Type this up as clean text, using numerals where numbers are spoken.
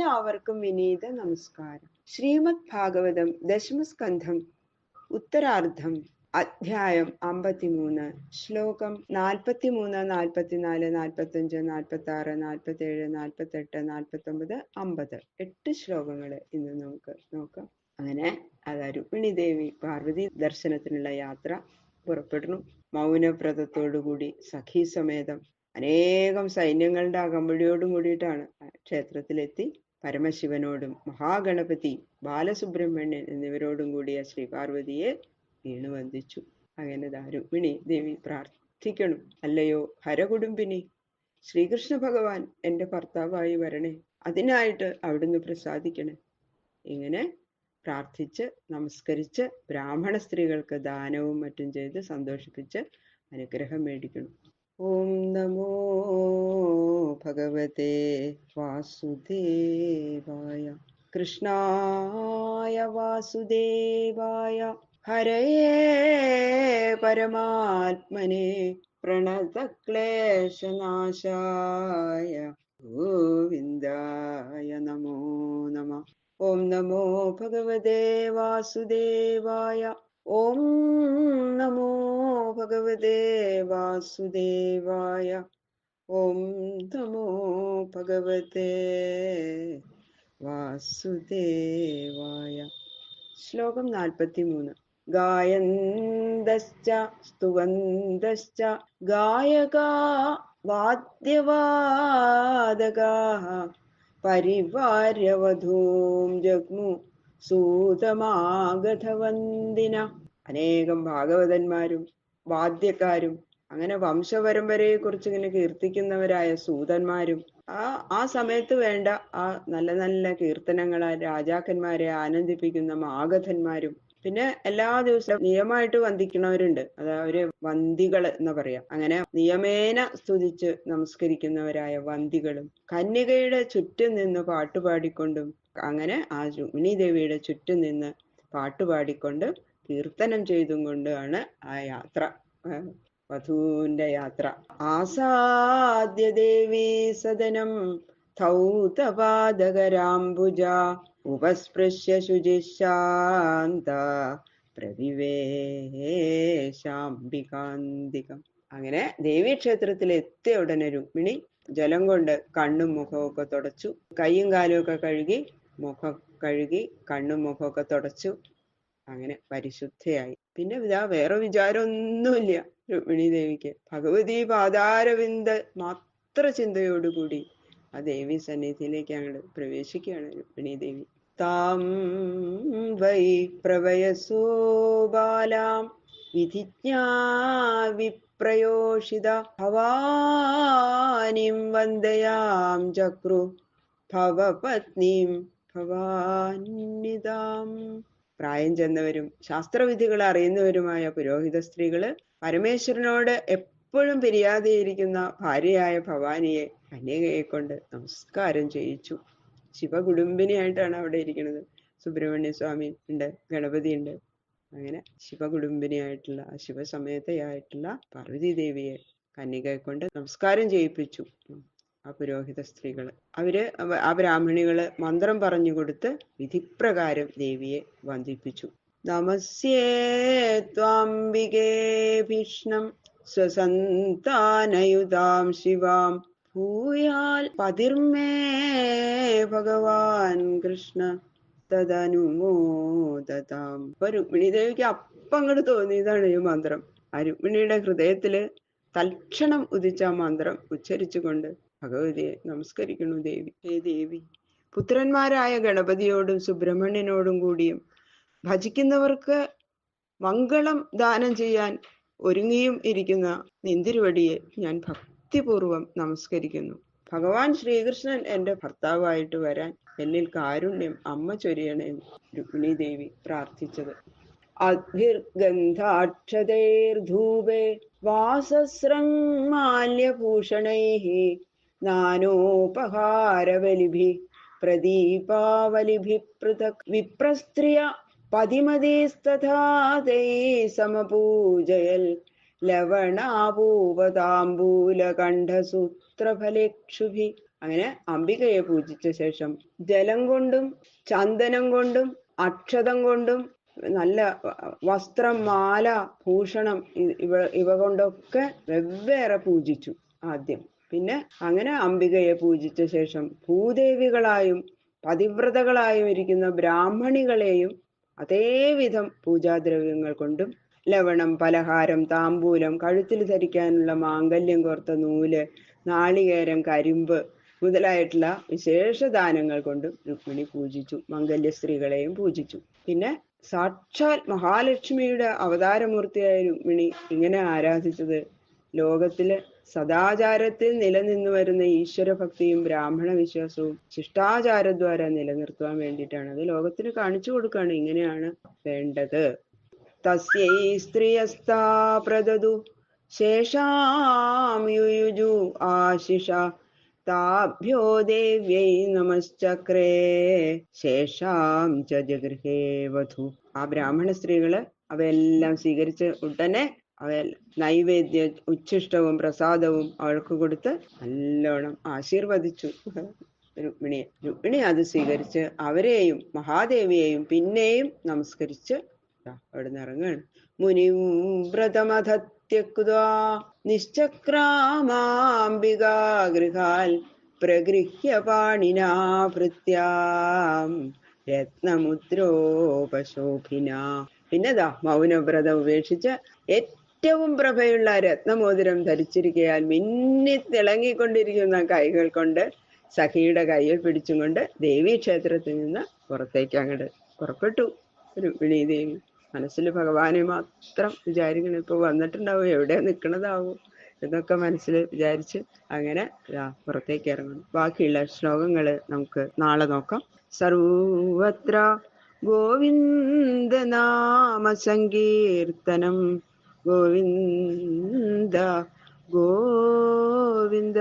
എല്ലാവർക്കും വിനീത നമസ്കാരം. ശ്രീമദ് ഭാഗവതം ദശമസ്കന്ധം ഉത്തരാർദ്ധം അധ്യായം 53 ശ്ലോകം 43, 44, 45, 46, 47, 48, 49, 50 8 ശ്ലോകങ്ങൾ ഇന്ന് നമുക്ക് നോക്കാം. അങ്ങനെ രുക്മിണി ദേവി പാർവതി ദർശനത്തിനുള്ള യാത്ര പുറപ്പെടുന്നു. മൗനവ്രതത്തോടുകൂടി സഖീസമേതം അനേകം സൈന്യങ്ങളുടെ അകമ്പടിയോടും കൂടിയിട്ടാണ് ക്ഷേത്രത്തിലെത്തി പരമശിവനോടും മഹാഗണപതി, ബാലസുബ്രഹ്മണ്യൻ എന്നിവരോടും കൂടിയ ശ്രീ പാർവതിയെ വീണു വന്ദിച്ചു. അങ്ങനെ രുക്മിണി ദേവി പ്രാർത്ഥിക്കണം, അല്ലയോ ഹരകുടുംബിനി, ശ്രീകൃഷ്ണ ഭഗവാൻ എൻ്റെ ഭർത്താവായി വരണേ, അതിനായിട്ട് അവിടുന്ന് പ്രസാദിക്കണേ. ഇങ്ങനെ പ്രാർത്ഥിച്ച് നമസ്കരിച്ച് ബ്രാഹ്മണ സ്ത്രീകൾക്ക് ദാനവും മറ്റും ചെയ്ത് സന്തോഷിപ്പിച്ച് അനുഗ്രഹം മേടിക്കണം. ഓം നമോ ഭഗവതേ വാസുദേവായ കൃഷ്ണായ വാസുദേവായ ഹരയേ പരമാത്മനെ പ്രണതക്ലേശനാശായ ഗോവിന്ദായ നമോ നമഃ. ഓം നമോ ഭഗവതേ വാസുദേവായ. ഓം നമോ ഭഗവതേ വാസുദേവായ. ഓം നമോ ഭഗവതേ വാസുദേവായ. ശ്ലോകം 43. ഗായന്തശ്ച സ്തുവന്തശ്ച ഗായകാ വാദ്യവാദകാഃ പരിവാര്യവധൂം ജഗ്മു സൂതമാഗധവന്ദിന. അനേകം ഭാഗവതന്മാരും വാദ്യക്കാരും അങ്ങനെ വംശപരമ്പരയെ കുറിച്ച് ഇങ്ങനെ കീർത്തിക്കുന്നവരായ സൂതന്മാരും ആ സമയത്ത് വേണ്ട ആ നല്ല നല്ല കീർത്തനങ്ങളാൽ രാജാക്കന്മാരെ ആനന്ദിപ്പിക്കുന്ന മാഗധന്മാരും, പിന്നെ എല്ലാ ദിവസവും നിയമായിട്ട് വന്ദിക്കുന്നവരുണ്ട്, അവര് വന്ദികൾ എന്ന് പറയാം. അങ്ങനെ നിയമേന സ്തുതിച്ച് നമസ്കരിക്കുന്നവരായ വന്ദികളും കന്യകയുടെ ചുറ്റും നിന്ന് പാട്ടുപാടിക്കൊണ്ടും അങ്ങനെ ആ രുക്മിണി ദേവിയുടെ ചുറ്റും നിന്ന് പാട്ടുപാടിക്കൊണ്ട് കീർത്തനം ചെയ്തും കൊണ്ടാണ് ആ യാത്ര, വധൂന്റെ യാത്ര. ആസാദ്യ ദേവി സദനം ധൗതപാദകരാംബുജ ഉപസ്പൃശ്യ ശുചിശാന്ത പ്രവിവേശാംബികാന്തികം. അങ്ങനെ ദേവീക്ഷേത്രത്തിൽ എത്തിയ ഉടനെ രുക്മിണി ജലം കൊണ്ട് കണ്ണും മുഖമൊക്കെ തുടച്ചു, കൈയും കാലും ഒക്കെ കഴുകി, മുഖം കഴുകി, കണ്ണും മുഖമൊക്കെ തുടച്ചു. അങ്ങനെ പരിശുദ്ധയായി. പിന്നെ വേറെ വിചാരമൊന്നുമില്ല രുക്മിണി ദേവിക്ക്. ഭഗവതി പാദാരവിന്ദ മാത്ര ചിന്തയോടുകൂടി ആ ദേവി സന്നിധിയിലേക്ക് അങ്ങോട്ട് പ്രവേശിക്കുകയാണ് രുക്മിണി ദേവി. താം വൈ പ്രവയസോ ബാലാം വിധിജ്ഞാ വിപ്രയോഷിത ഭവാനിം വന്ദയാം ചക്രു ഭവപത്നീം ഭവാന്വിതാം. പ്രായം ചെന്നവരും ശാസ്ത്രവിധികൾ അറിയുന്നവരുമായ പുരോഹിത സ്ത്രീകള് പരമേശ്വരനോട് എപ്പോഴും പിരിയാതെയിരിക്കുന്ന ഭാര്യയായ ഭവാനിയെ കന്യകയെ കൊണ്ട് നമസ്കാരം ചെയ്യിച്ചു. ശിവകുടുംബിനിയായിട്ടാണ് അവിടെ ഇരിക്കുന്നത്. സുബ്രഹ്മണ്യ സ്വാമി ഉണ്ട്, ഗണപതി ഉണ്ട്. അങ്ങനെ ശിവകുടുംബിനിയായിട്ടുള്ള ശിവസമേതയായിട്ടുള്ള പാർവതി ദേവിയെ കന്യകയെ കൊണ്ട് നമസ്കാരം ചെയ്യിപ്പിച്ചു ആ പുരോഹിത സ്ത്രീകള്. ആ ബ്രാഹ്മണികള് മന്ത്രം പറഞ്ഞു കൊടുത്ത് വിധിപ്രകാരം ദേവിയെ വന്ദിപ്പിച്ചു. നമസ്യേ ത്വാംബികേ ഭീഷ്ണം സ്വസന്താനയുതാം ശിവാം ഭൂയാൽ പതിർമേ ഭഗവാൻ കൃഷ്ണ തദനുമോദതാം. അപ്പൊ രുക്മിണി ദേവിക്ക് അപ്പം അങ്ങോട്ട് തോന്നിയതാണ് ഈ മന്ത്രം. ആ രുക്മിണിയുടെ ഹൃദയത്തില് തൽക്ഷണം ഉദിച്ച മന്ത്രം ഉച്ചരിച്ചുകൊണ്ട് ഭഗവതിയെ നമസ്കരിക്കണു ദേവി. ഹേ ദേവി, പുത്രന്മാരായ ഗണപതിയോടും സുബ്രഹ്മണ്യനോടും കൂടിയും ഭജിക്കുന്നവർക്ക് മംഗളം ദാനം ചെയ്യാൻ ഒരുങ്ങിയും ഇരിക്കുന്ന നിന്തിരുവടിയെ ഞാൻ ഭക്തിപൂർവം നമസ്കരിക്കുന്നു. ഭഗവാൻ ശ്രീകൃഷ്ണൻ എൻ്റെ ഭർത്താവായിട്ട് വരാൻ എന്നിൽ കാരുണ്യം അമ്മ ചൊരിയണേ രുക്മിണി ദേവി പ്രാർത്ഥിച്ചത്. അദ്ഭിർഗന്ധാക്ഷതൈർധൂപേ വാസസ്രംമാല്യഭൂഷണൈഃ നാനോപഹാരബലിഭിഃ പ്രദീപാവലിഭിഃ പൃഥക് വിപ്രസ്ത്രിയ പതിമതീസ്തഥാ തൈഃ സമപൂജയൽ ലവണാപൂപതാംബൂലകണ്ഠസൂത്രഫലേക്ഷുഭിഃ. അങ്ങനെ അംബികയെ പൂജിച്ച ശേഷം ജലം കൊണ്ടും ചന്ദനം കൊണ്ടും അക്ഷതം കൊണ്ടും നല്ല വസ്ത്രം, മാല, ഭൂഷണം ഇവ കൊണ്ടൊക്കെ വെവ്വേറെ പൂജിച്ചു ആദ്യം. പിന്നെ അങ്ങനെ അംബികയെ പൂജിച്ച ശേഷം ഭൂദേവികളായും പതിവ്രതകളായും ഇരിക്കുന്ന ബ്രാഹ്മണികളെയും അതേവിധം പൂജാദ്രവ്യങ്ങൾ കൊണ്ടും ലവണം, പലഹാരം, താമ്പൂലം, കഴുത്തിൽ ധരിക്കാനുള്ള മാംഗല്യം കോർത്ത നൂല്, നാളികേരം, കരിമ്പ് മുതലായിട്ടുള്ള വിശേഷ ദാനങ്ങൾ കൊണ്ടും രുക്മിണി പൂജിച്ചു. മംഗല്യ സ്ത്രീകളെയും പൂജിച്ചു. പിന്നെ സാക്ഷാൽ മഹാലക്ഷ്മിയുടെ അവതാരമൂർത്തിയായ രുക്മിണി ഇങ്ങനെ ആരാധിച്ചത് ലോകത്തില് സദാചാരത്തിൽ നിലനിന്നു വരുന്ന ഈശ്വരഭക്തിയും ബ്രാഹ്മണ വിശ്വാസവും ശിഷ്ടാചാരദ്വാര നിലനിർത്തുവാൻ വേണ്ടിയിട്ടാണ്. അത് ലോകത്തിന് കാണിച്ചു കൊടുക്കുകയാണ്, ഇങ്ങനെയാണ് വേണ്ടത്. തസ്യൈ സ്ത്രീയസ്താ പ്രദദു ശേഷാം യുയുജു ആശിഷ താഭ്യോ ദേവ്യൈ നമശ്ചക്രേ ശേഷാം ച ജഗൃഹേ വധു. ആ ബ്രാഹ്മണ സ്ത്രീകള് അവയെല്ലാം സ്വീകരിച്ച് ഉടനെ നൈവേദ്യ ഉച്ഛിഷ്ടവും പ്രസാദവും അവൾക്ക് കൊടുത്ത് നല്ലോണം ആശീർവദിച്ചു രുക്മിണി അത് സ്വീകരിച്ച് അവരെയും മഹാദേവിയെയും പിന്നെയും നമസ്കരിച്ച് അവിടുന്ന് ഇറങ്ങുകയാണ്. മുനിം വ്രതമധത്യക്വാ നിശ്ചക്രാമാംബികാ ഗൃഹാൽ പ്രഗൃഹ്യ പാണിനാ ഭൃത്യാം രത്നമുദ്രോപശോഭിന. പിന്നെതാ മൗനവ്രതം ഉപേക്ഷിച്ച് ഏറ്റവും പ്രഭയുള്ള രത്നമോതിരം ധരിച്ചിരിക്കയാൽ മിന്നി തിളങ്ങിക്കൊണ്ടിരിക്കുന്ന കൈകൾ കൊണ്ട് സഖിയുടെ കയ്യിൽ പിടിച്ചും കൊണ്ട് ദേവീക്ഷേത്രത്തിൽ നിന്ന് പുറത്തേക്ക് അങ്ങോട്ട് പുറപ്പെട്ടു രുക്മിണീ ദേവി. മനസ്സിൽ ഭഗവാനെ മാത്രം വിചാരിക്കണം. ഇപ്പൊ വന്നിട്ടുണ്ടാവും, എവിടെ നിൽക്കണതാവും എന്നൊക്കെ മനസ്സിൽ വിചാരിച്ച് അങ്ങനെ പുറത്തേക്ക് ഇറങ്ങണം. ബാക്കിയുള്ള ശ്ലോകങ്ങള് നമുക്ക് നാളെ നോക്കാം. സർവത്ര ഗോവിന്ദനാമ സങ്കീർത്തനം. ഗോവിന്ദ ഗോവിന്ദ.